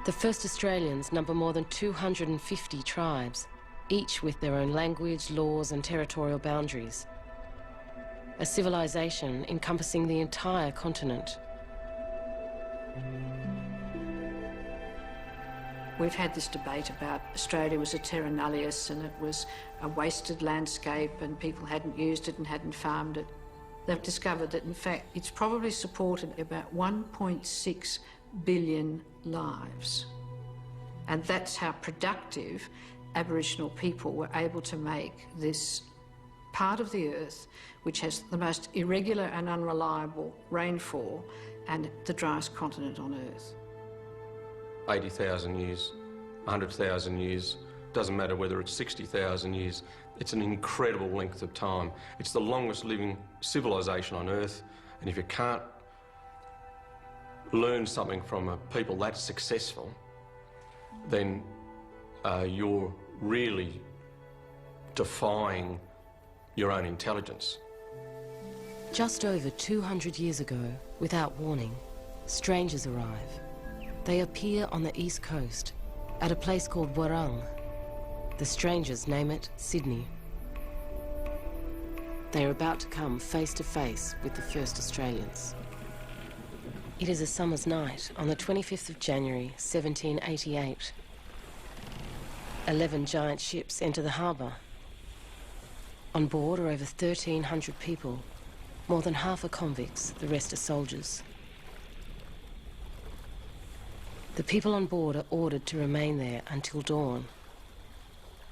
The first Australians number more than 250 tribes, each with their own language, laws and territorial boundaries. A civilization encompassing the entire continent. We've had this debate about Australia was a terra nullius and it was a wasted landscape and people hadn't used it and hadn't farmed it. They've discovered that, in fact, it's probably supported about 1.6 billion lives. And that's how productive Aboriginal people were able to make this part of the earth which has the most irregular and unreliable rainfall and the driest continent on earth. 80,000 years, 100,000 years, doesn't matter whether it's 60,000 years, it's an incredible length of time. It's the longest living civilization on earth, and if you can't learn something from a people that successful, then you're really defying your own intelligence. Just over 200 years ago, without warning, strangers arrive. They appear on the east coast, at a place called Warang. The strangers name it Sydney. They are about to come face to face with the first Australians. It is a summer's night on the 25th of January, 1788. 11 giant ships enter the harbour. On board are over 1,300 people. More than half are convicts, the rest are soldiers. The people on board are ordered to remain there until dawn.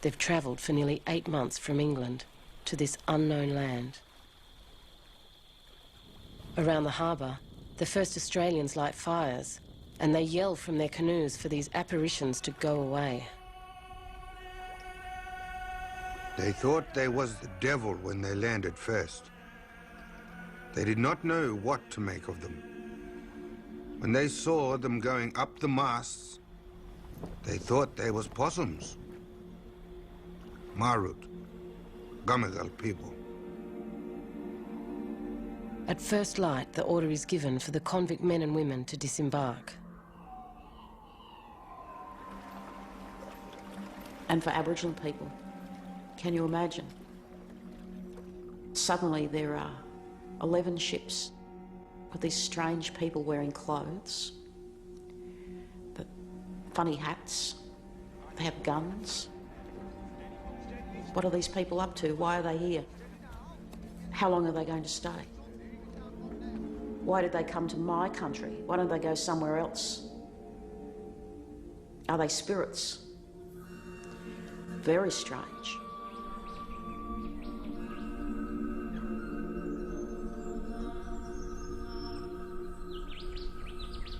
They've travelled for nearly 8 months from England to this unknown land. Around the harbour, the first Australians light fires, and they yell from their canoes for these apparitions to go away. They thought they was the devil when they landed first. They did not know what to make of them. When they saw them going up the masts, they thought they was possums. Marut, Gamagal people. At first light, the order is given for the convict men and women to disembark. And for Aboriginal people, can you imagine? Suddenly there are 11 ships with these strange people wearing clothes, but funny hats, they have guns. What are these people up to? Why are they here? How long are they going to stay? Why did they come to my country? Why don't they go somewhere else? Are they spirits? Very strange.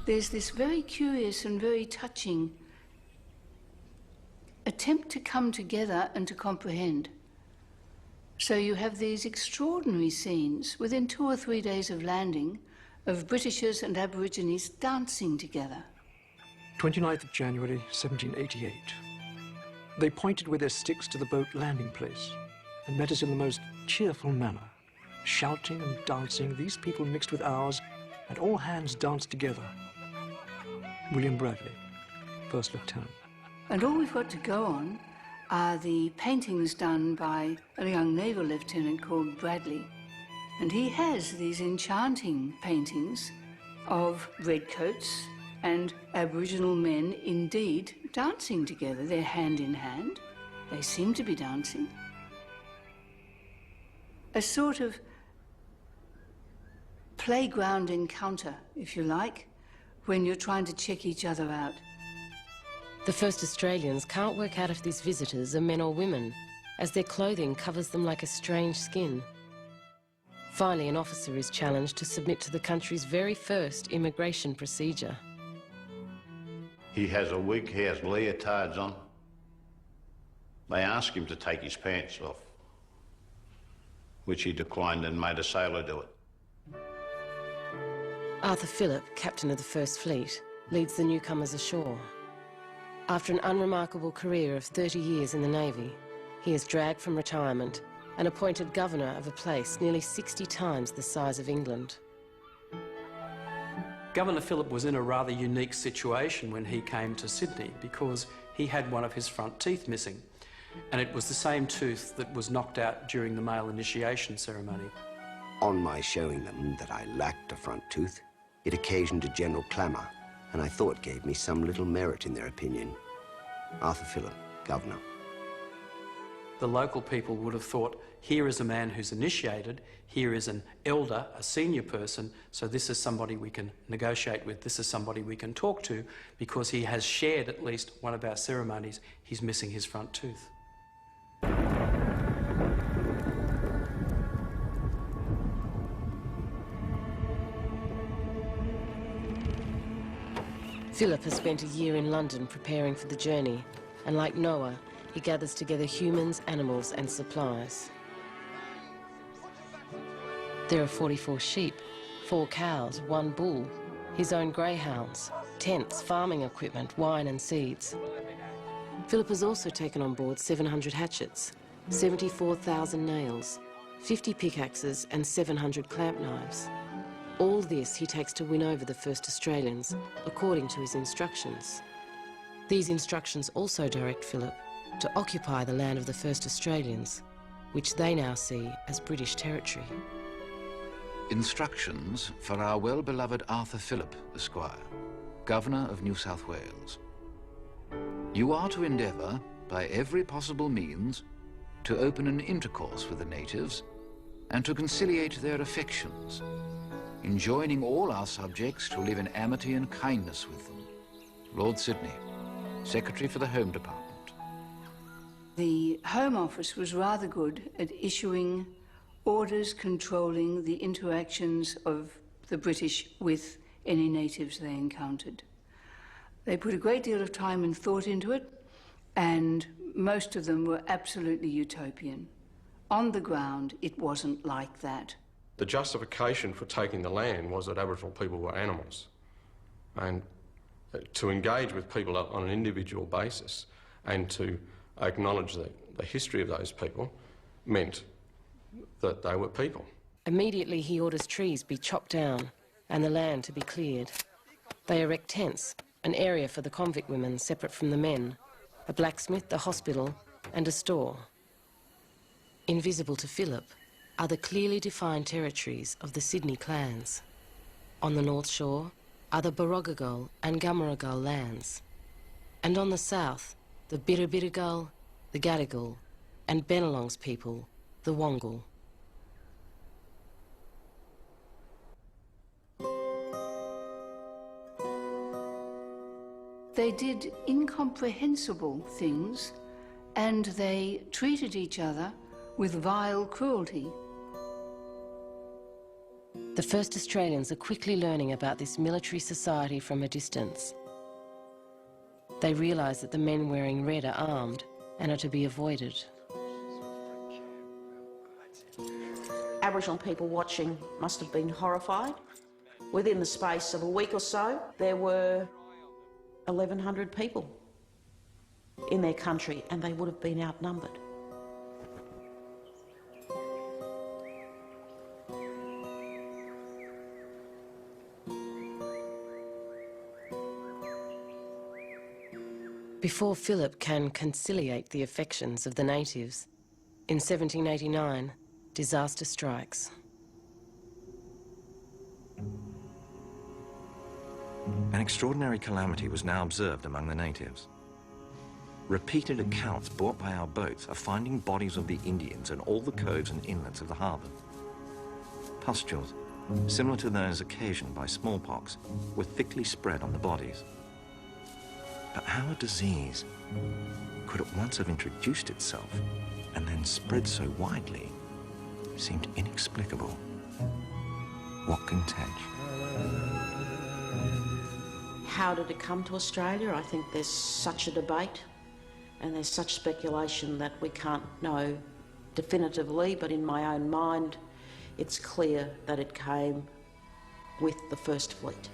There's this very curious and very touching attempt to come together and to comprehend. So you have these extraordinary scenes within 2 or 3 days of landing of Britishers and Aborigines dancing together. 29th of January, 1788. They pointed with their sticks to the boat landing place and met us in the most cheerful manner. Shouting and dancing, these people mixed with ours, and all hands danced together. William Bradley, First Lieutenant. And all we've got to go on are the paintings done by a young naval lieutenant called Bradley. And he has these enchanting paintings of redcoats and Aboriginal men indeed dancing together. They're hand in hand. They seem to be dancing. A sort of playground encounter, if you like, when you're trying to check each other out. The first Australians can't work out if these visitors are men or women, as their clothing covers them like a strange skin. Finally, an officer is challenged to submit to the country's very first immigration procedure. He has a wig, he has leotards on. They ask him to take his pants off, which he declined and made a sailor do it. Arthur Phillip, captain of the First Fleet, leads the newcomers ashore. After an unremarkable career of 30 years in the Navy, he is dragged from retirement and appointed governor of a place nearly 60 times the size of England. Governor Phillip was in a rather unique situation when he came to Sydney because he had one of his front teeth missing, and it was the same tooth that was knocked out during the male initiation ceremony. On my showing them that I lacked a front tooth, it occasioned a general clamour, and I thought gave me some little merit in their opinion. Arthur Phillip, Governor. The local people would have thought, here is a man who's initiated, here is an elder, a senior person, so this is somebody we can negotiate with, this is somebody we can talk to, because he has shared at least one of our ceremonies, he's missing his front tooth. Philip has spent a year in London preparing for the journey, and like Noah, he gathers together humans, animals and supplies. There are 44 sheep, 4 cows, 1 bull, his own greyhounds, tents, farming equipment, wine and seeds. Philip has also taken on board 700 hatchets, 74,000 nails, 50 pickaxes and 700 clamp knives. All this he takes to win over the first Australians, according to his instructions. These instructions also direct Philip to occupy the land of the first Australians, which they now see as British territory. Instructions for our well-beloved Arthur Phillip, Esquire, Governor of New South Wales. You are to endeavour, by every possible means, to open an intercourse with the natives and to conciliate their affections, enjoining all our subjects to live in amity and kindness with them. Lord Sydney, Secretary for the Home Department. The Home Office was rather good at issuing orders controlling the interactions of the British with any natives they encountered. They put a great deal of time and thought into it, and most of them were absolutely utopian. On the ground, it wasn't like that. The justification for taking the land was that Aboriginal people were animals. And to engage with people on an individual basis and to acknowledge the history of those people meant that they were people. Immediately he orders trees be chopped down and the land to be cleared. They erect tents, an area for the convict women separate from the men, a blacksmith, a hospital and a store. Invisible to Philip are the clearly defined territories of the Sydney clans. On the North Shore are the Barrogagal and Gumaragal lands, and on the south, the Birrabirragal, the Gadigal, and Bennelong's people, the Wongal. They did incomprehensible things, and they treated each other with vile cruelty. The first Australians are quickly learning about this military society from a distance. They realise that the men wearing red are armed and are to be avoided. Aboriginal people watching must have been horrified. Within the space of a week or so, there were 1,100 people in their country, and they would have been outnumbered. Before Philip can conciliate the affections of the natives, in 1789, disaster strikes. An extraordinary calamity was now observed among the natives. Repeated accounts brought by our boats are finding bodies of the Indians in all the coves and inlets of the harbour. Pustules, similar to those occasioned by smallpox, were thickly spread on the bodies. But how a disease could at once have introduced itself and then spread so widely seemed inexplicable. What can Tej? How did it come to Australia? I think there's such a debate and there's such speculation that we can't know definitively, but in my own mind, it's clear that it came with the First Fleet.